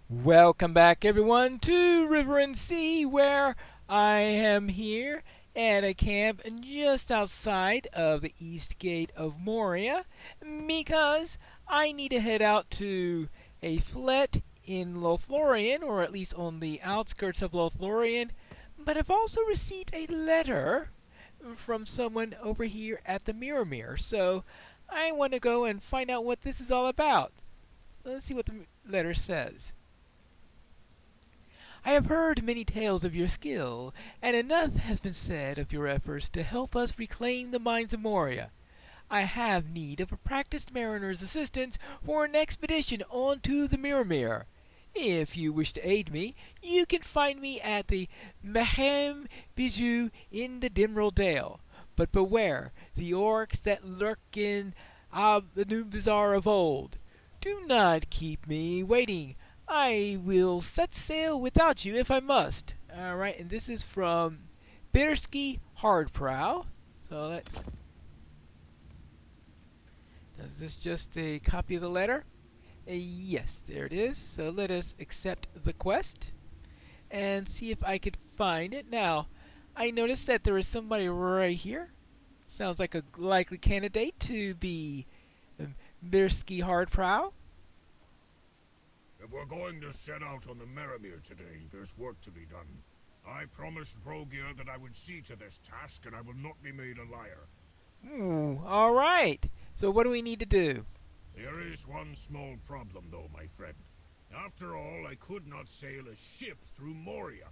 Welcome back, everyone, to River and Sea, where I am here at a camp just outside of the east gate of Moria because I need to head out to a flat in Lothlorien, or at least on the outskirts of Lothlorien. But I've also received a letter from someone over here at the Mirrormere, so I want to go and find out what this is all about. Let's see what the letter says. I have heard many tales of your skill, and enough has been said of your efforts to help us reclaim the mines of Moria. I have need of a practiced mariner's assistance for an expedition onto the Mirrormere. If you wish to aid me, you can find me at the MAGIX in the Dimril Dale. But beware the orcs that lurk in the New Bazaar of old. Do not keep me waiting. I will set sail without you if I must. Alright, and this is from Bittersky Hardprow. So let's... Is this just a copy of the letter? Yes, there it is. So let us accept the quest and see if I could find it. Now, I noticed that there is somebody right here. Sounds like a likely candidate to be Bittersky Hardprow. If we're going to set out on the Mirrormere today, there's work to be done. I promised Brogir that I would see to this task, and I will not be made a liar. Alright. So what do we need to do? There is one small problem, though, my friend. After all, I could not sail a ship through Moria.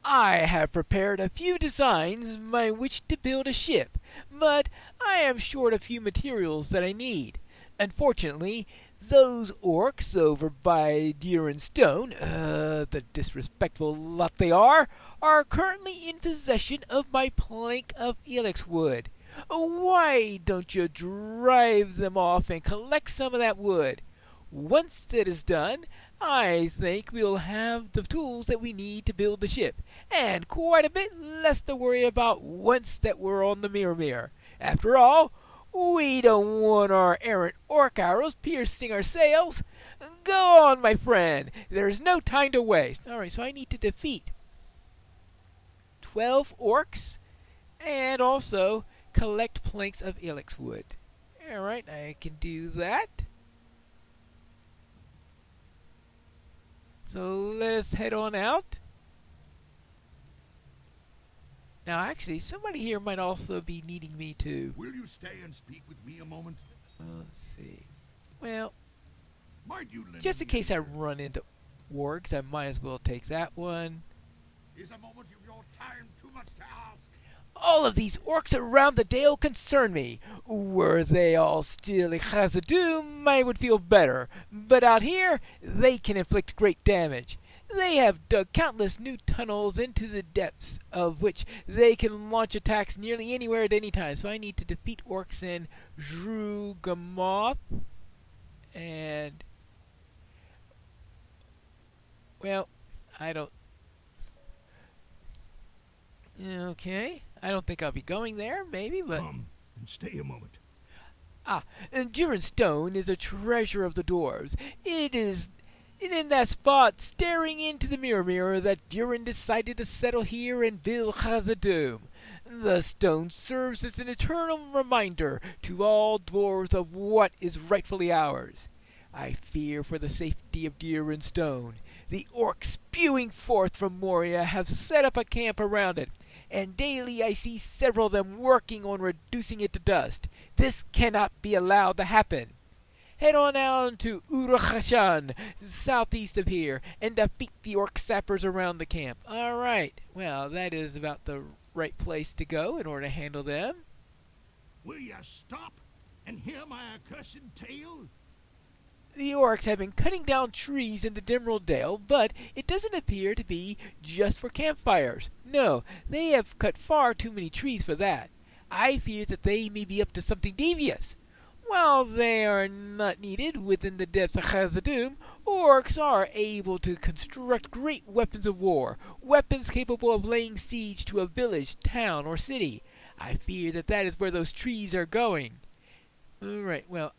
I have prepared a few designs by which to build a ship, but I am short a few materials that I need. Unfortunately, those orcs over by Durin Stone, the disrespectful lot they are currently in possession of my plank of ilex wood. Why don't you drive them off and collect some of that wood? Once that is done, I think we'll have the tools that we need to build the ship, and quite a bit less to worry about once that we're on the Mirrormere. After all, we don't want our errant orc arrows piercing our sails. Go on, my friend. There's no time to waste. Alright, so I need to defeat 12 orcs and also collect planks of ilex wood. Alright, I can do that. So let's head on out. Now, actually, somebody here might also be needing me to... Will you stay and speak with me a moment? Let's see. Well, Might you lend just in me case I your- run into wargs, I might as well take that one. Is a moment of your time too much to ask? All of these orcs around the dale concern me. Were they all still in Khazad-dûm, I would feel better. But out here, they can inflict great damage. They have dug countless new tunnels into the depths, of which they can launch attacks nearly anywhere at any time. So I need to defeat orcs in Drugamoth. And... well, I don't... okay. I don't think I'll be going there, maybe, but... Come and stay a moment. And Durin Stone is a treasure of the dwarves. It is in that spot, staring into the Mirrormere, that Durin decided to settle here and build Khazad-dûm. The stone serves as an eternal reminder to all dwarves of what is rightfully ours. I fear for the safety of Durin Stone. The orcs spewing forth from Moria have set up a camp around it, and daily I see several of them working on reducing it to dust. This cannot be allowed to happen. Head on down to Urachashan, southeast of here, and defeat the orc sappers around the camp. Alright, well, that is about the right place to go in order to handle them. Will you stop and hear my accursed tale? The orcs have been cutting down trees in the Dimril Dale, but it doesn't appear to be just for campfires. No, they have cut far too many trees for that. I fear that they may be up to something devious. While they are not needed within the depths of Khazad-dûm, orcs are able to construct great weapons of war, weapons capable of laying siege to a village, town, or city. I fear that that is where those trees are going. Alright, well,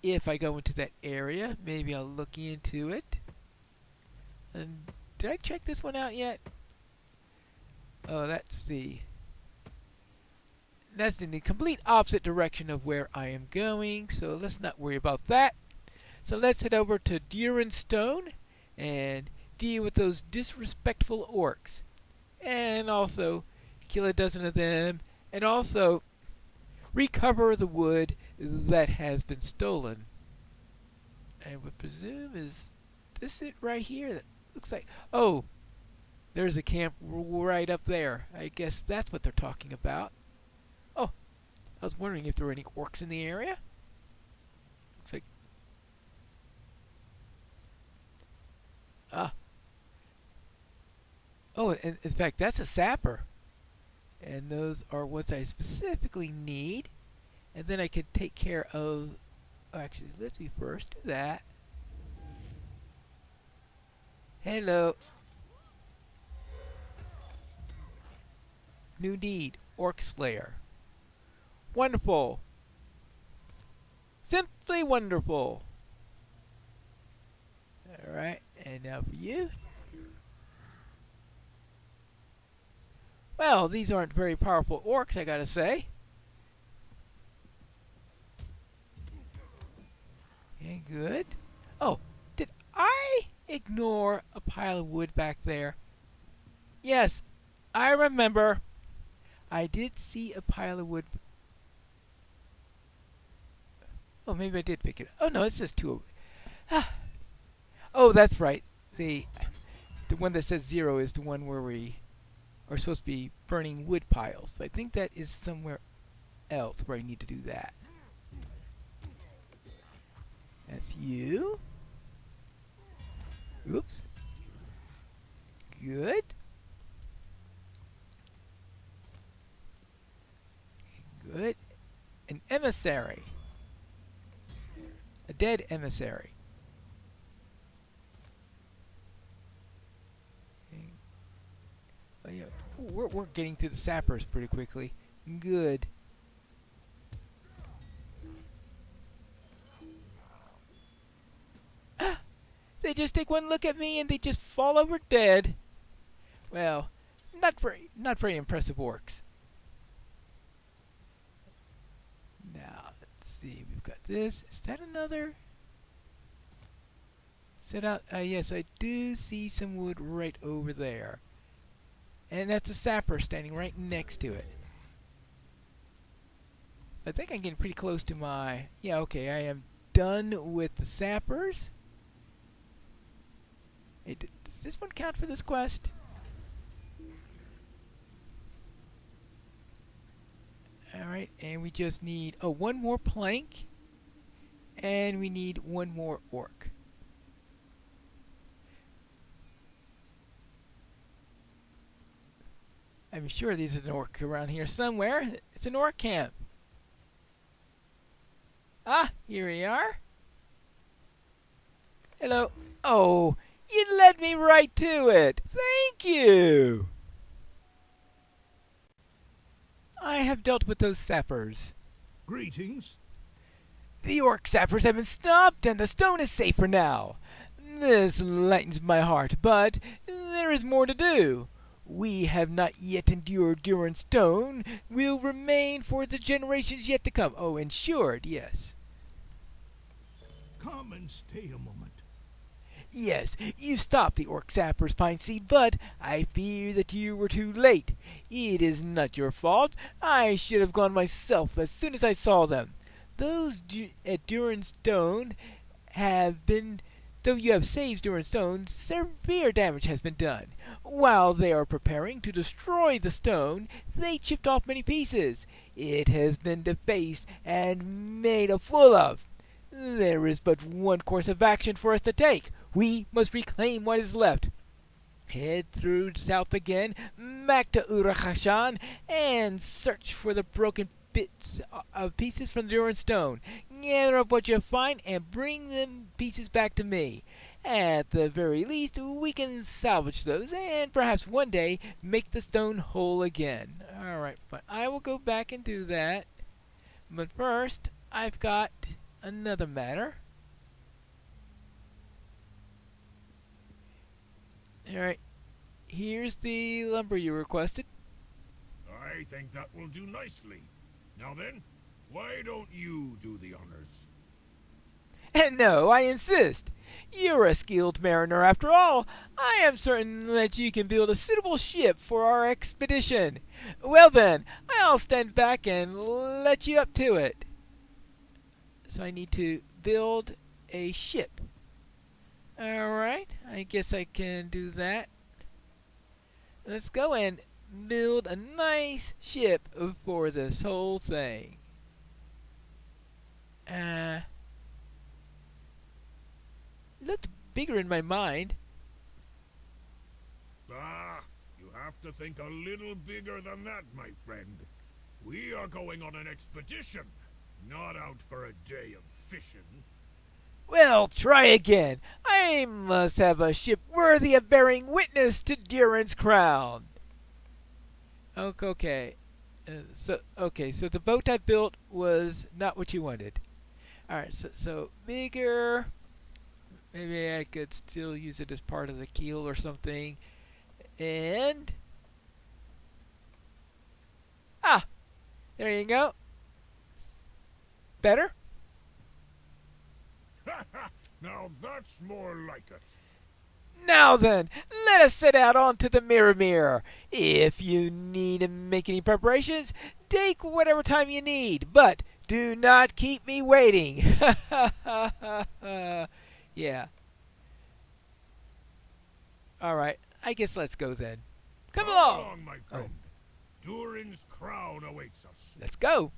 if I go into that area, maybe I'll look into it. And did I check this one out yet? Oh, that's in the complete opposite direction of where I am going, so let's not worry about that. So let's head over to Stone and deal with those disrespectful orcs. And also kill a dozen of them, and also recover the wood that has been stolen. I would presume, is this it right here? That looks like, oh, there's a camp right up there. I guess that's what they're talking about. Oh, I was wondering if there were any orcs in the area. Looks like, oh, in fact, that's a sapper. And those are what I specifically need. And then I could take care of, oh, actually, let's me first do that. Hello. New need, Orc Slayer. Wonderful. Simply wonderful. Alright, and now for you. Well, these aren't very powerful orcs, I gotta say. Okay, good. Oh, did I ignore a pile of wood back there? Yes, I remember. I did see a pile of wood. Oh, maybe I did pick it up. Oh, no, it's just two. Oh, that's right. The one that says 0 is the one where we are supposed to be burning wood piles. So I think that is somewhere else where I need to do that. That's you. Oops. Good. Good. An emissary. A dead emissary. Okay. Oh, yeah. Ooh, we're getting through the sappers pretty quickly. Good. They just take one look at me and they just fall over dead. Well, not very impressive orcs. Now, let's see. We've got this. Is that another? Set out. Yes, I do see some wood right over there. And that's a sapper standing right next to it. I think I'm getting pretty close to my... Yeah, okay, I am done with the sappers. Hey, does this one count for this quest? Alright, and we just need, oh, one more plank. And we need one more orc. I'm sure there's an orc around here somewhere. It's an orc camp. Ah, here we are. Hello. Oh, you led me right to it. Thank you. I have dealt with those sappers. Greetings. The orc sappers have been stopped, and the stone is safe for now. This lightens my heart, but there is more to do. We have not yet endured Duran stone. Will remain for the generations yet to come. Oh, ensured, yes. Come and stay a moment. Yes, you stopped the orc sappers, Pine Seed, but I fear that you were too late. It is not your fault. I should have gone myself as soon as I saw them. Those at Duran Stone have been... Though you have saved Duran Stone, severe damage has been done. While they are preparing to destroy the stone, they chipped off many pieces. It has been defaced and made a fool of. There is but one course of action for us to take. We must reclaim what is left. Head through south again, back to Urachashan, and search for the broken bits of pieces from the Duran stone. Gather up what you find and bring them pieces back to me. At the very least, we can salvage those and perhaps one day make the stone whole again. Alright, fine. I will go back and do that. But first, I've got another matter. Alright, here's the lumber you requested. I think that will do nicely. Now then, why don't you do the honors? And no, I insist. You're a skilled mariner after all. I am certain that you can build a suitable ship for our expedition. Well then, I'll stand back and let you up to it. So I need to build a ship. Alright, I guess I can do that. Let's go and build a nice ship for this whole thing. Looked bigger in my mind. Ah, you have to think a little bigger than that, my friend. We are going on an expedition, not out for a day of fishing. Well, try again. I must have a ship worthy of bearing witness to Durin's crown. Okay. So the boat I built was not what you wanted. All right. So bigger. Maybe I could still use it as part of the keel or something. And there you go. Better? Now that's more like it. Now then, let us set out onto the Mirrormere. If you need to make any preparations, take whatever time you need, but do not keep me waiting. Yeah. Alright, I guess let's go then. Come along! My friend. Durin's crown awaits us. Let's go!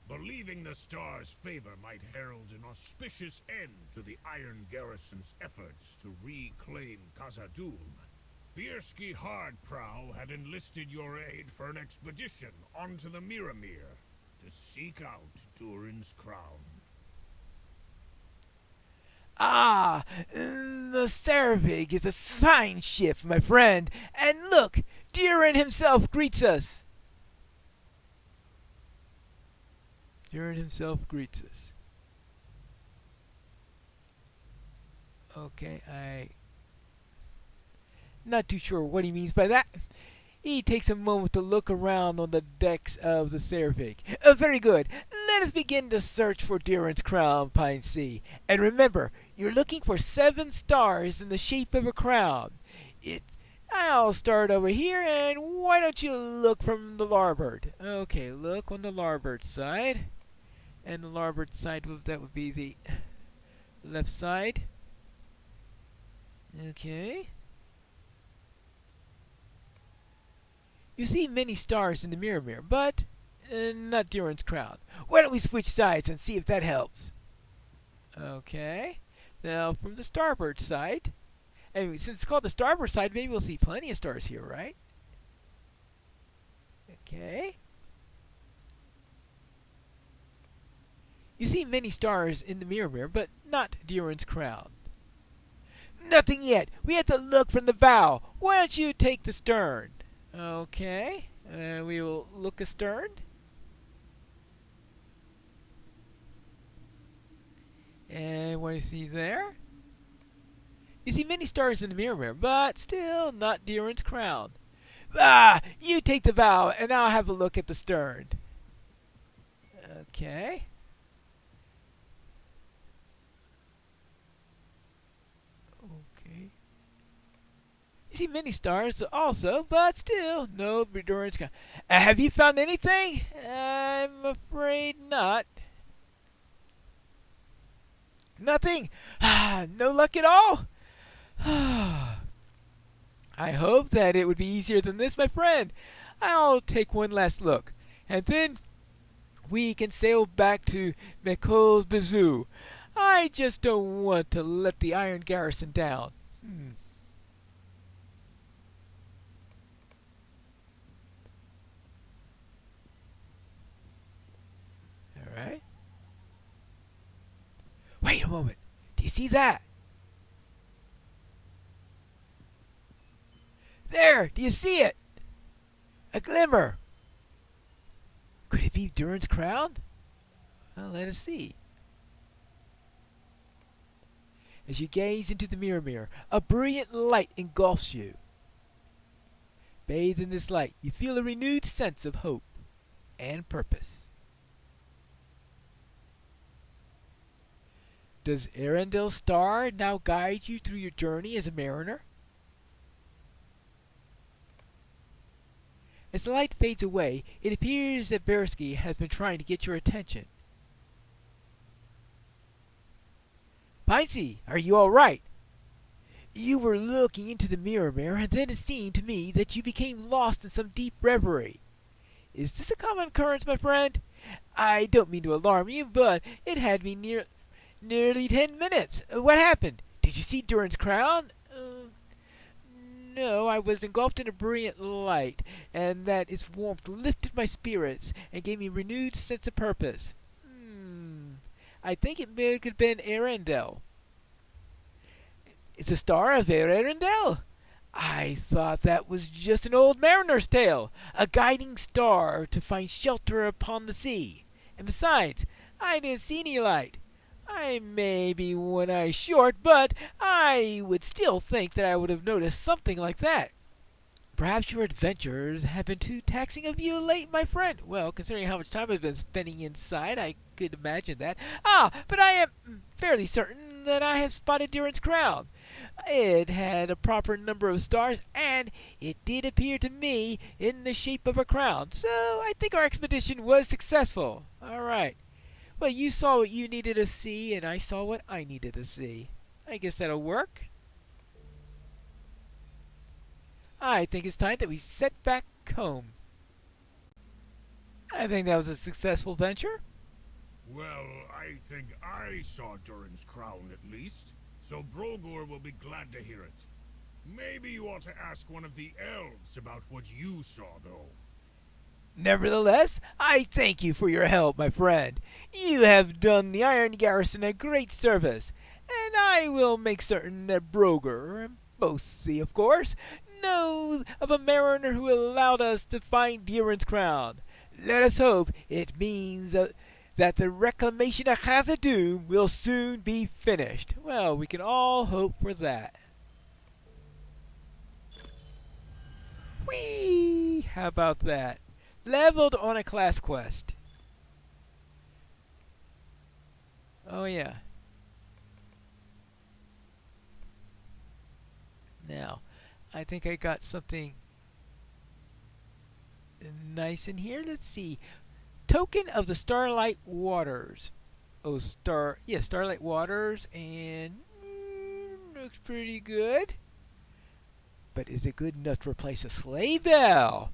Believing the star's favor might herald an auspicious end to the Iron Garrison's efforts to reclaim Khazad-dûm, Biersky Hardprow had enlisted your aid for an expedition onto the Mirrormere to seek out Durin's crown. The Cervig is a fine ship, my friend, and look, Durin himself greets us. Durin himself greets us. Okay, not too sure what he means by that. He takes a moment to look around on the decks of the Cervig. Very good. Let us begin to search for Durin's crown, Pine Sea. And remember, you're looking for 7 stars in the shape of a crown. I'll start over here, and why don't you look from the larboard? Okay, look on the larboard side. And the larboard side, that would be the left side. Okay. You see many stars in the Mirrormere, but not Durin's crown. Why don't we switch sides and see if that helps? Okay. Now, from the starboard side, and since it's called the starboard side, maybe we'll see plenty of stars here, right? Okay. You see many stars in the Mirrormere, but not Durin's crown. Nothing yet. We have to look from the bow. Why don't you take the stern? Okay. We will look astern. And what do you see there? You see many stars in the Mirrormere, but still not Durin's crown. You take the bow, and I'll have a look at the stern. Okay. Okay. You see many stars also, but still no Durin's crown. Have you found anything? I'm afraid not. Nothing? No luck at all? I hope that it would be easier than this, my friend. I'll take one last look, and then we can sail back to McColl's Bazoo. I just don't want to let the Iron Garrison down. All right. Wait a moment. Do you see that? There! Do you see it? A glimmer. Could it be Durin's crown? Well, let us see. As you gaze into the Mirrormere, a brilliant light engulfs you. Bathed in this light, you feel a renewed sense of hope and purpose. Does Arendel's star now guide you through your journey as a mariner? As the light fades away, it appears that Bersky has been trying to get your attention. Piney, are you all right? You were looking into the Mirrormere, and then it seemed to me that you became lost in some deep reverie. Is this a common occurrence, my friend? I don't mean to alarm you, but it had me nearly 10 minutes. What happened? Did you see Durin's crown? No, I was engulfed in a brilliant light, and that its warmth lifted my spirits and gave me a renewed sense of purpose. I think it may have been Arendelle. It's a star of Arendelle? I thought that was just an old mariner's tale, a guiding star to find shelter upon the sea. And besides, I didn't see any light. I may be one eye short, but I would still think that I would have noticed something like that. Perhaps your adventures have been too taxing of you late, my friend. Well, considering how much time I've been spending inside, I could imagine that. But I am fairly certain that I have spotted Durin's crown. It had a proper number of stars, and it did appear to me in the shape of a crown. So I think our expedition was successful. All right. Well, you saw what you needed to see, and I saw what I needed to see. I guess that'll work. I think it's time that we set back home. I think that was a successful venture. Well, I think I saw Durin's crown at least, so Brogor will be glad to hear it. Maybe you ought to ask one of the elves about what you saw, though. Nevertheless, I thank you for your help, my friend. You have done the Iron Garrison a great service, and I will make certain that Brogor, and Bosie, of course, knows of a mariner who allowed us to find Durin's crown. Let us hope it means that the reclamation of Khazad-dûm will soon be finished. Well, we can all hope for that. Whee! How about that? Leveled on a class quest. Oh yeah. Now, I think I got something nice in here. Let's see. Token of the Starlight Waters. Oh, Starlight Waters, and looks pretty good. But is it good enough to replace a sleigh bell?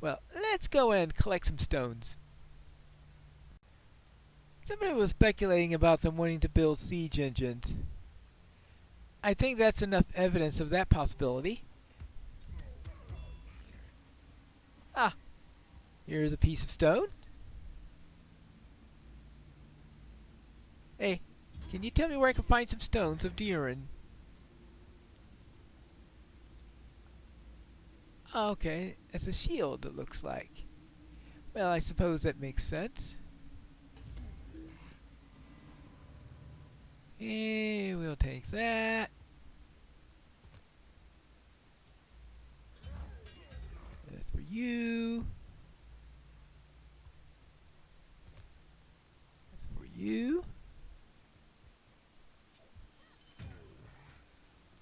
Well, let's go and collect some stones. Somebody was speculating about them wanting to build siege engines. I think that's enough evidence of that possibility. Here's a piece of stone. Hey, can you tell me where I can find some stones of Durin? Okay, that's a shield, it looks like. Well, I suppose that makes sense. And we'll take that. That's for you. That's for you.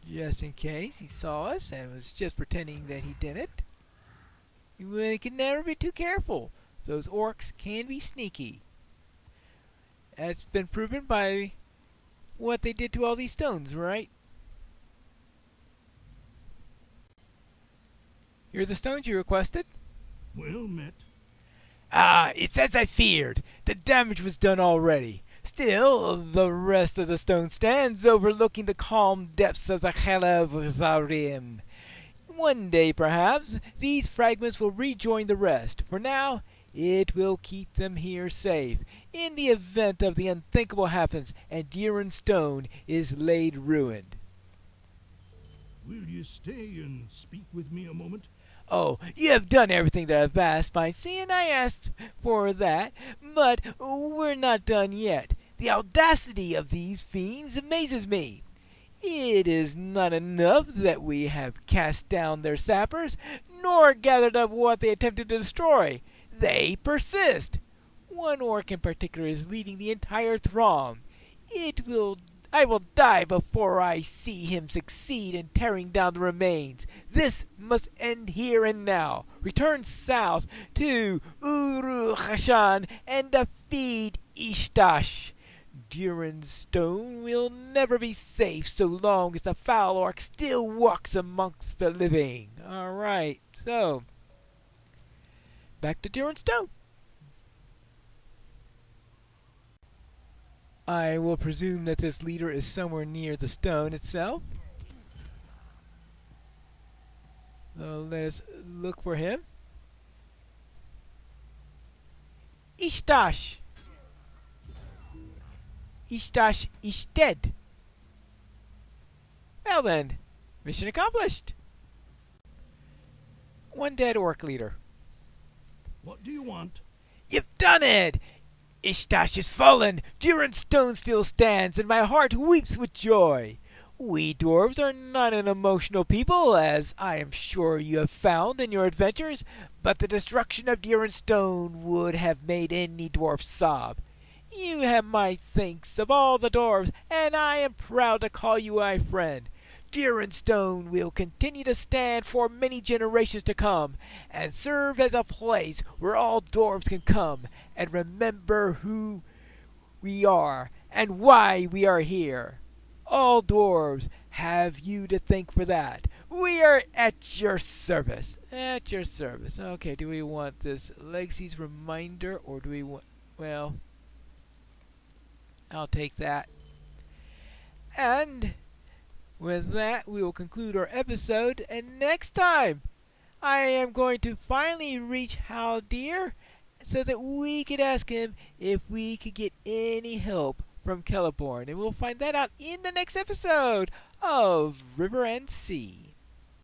Just in case he saw us and was just pretending that he didn't. You can never be too careful. Those orcs can be sneaky. That's been proven by what they did to all these stones, right? Here are the stones you requested. Well met. It's as I feared. The damage was done already. Still, the rest of the stone stands overlooking the calm depths of the Khela Zarim. One day, perhaps, these fragments will rejoin the rest. For now, it will keep them here safe. In the event of the unthinkable happens and Durin's stone is laid ruined. Will you stay and speak with me a moment? Oh, you have done everything that I've asked, Piney, and I asked for that, but we're not done yet. The audacity of these fiends amazes me. It is not enough that we have cast down their sappers, nor gathered up what they attempted to destroy. They persist. One orc in particular is leading the entire throng. I will die before I see him succeed in tearing down the remains. This must end here and now. Return south to Uru-Hashan and defeat Ishtash. Durin's Stone will never be safe so long as the foul orc still walks amongst the living. Alright, so back to Durin's Stone. I will presume that this leader is somewhere near the stone itself. So let us look for him. Ishtash! Ishtash is dead. Well then, mission accomplished. One dead orc leader. What do you want? You've done it! Ishtash is fallen, Durin's Stone still stands, and my heart weeps with joy. We dwarves are not an emotional people, as I am sure you have found in your adventures, but the destruction of Durin's Stone would have made any dwarf sob. You have my thanks of all the dwarves, and I am proud to call you my friend. Durin's Stone will continue to stand for many generations to come, and serve as a place where all dwarves can come and remember who we are and why we are here. All dwarves have you to thank for that. We are at your service. At your service. Okay, do we want this Legacy's reminder, or do we want... Well, I'll take that. And with that, we will conclude our episode, and next time I am going to finally reach Haldir so that we could ask him if we could get any help from Celeborn, and we'll find that out in the next episode of River and Sea.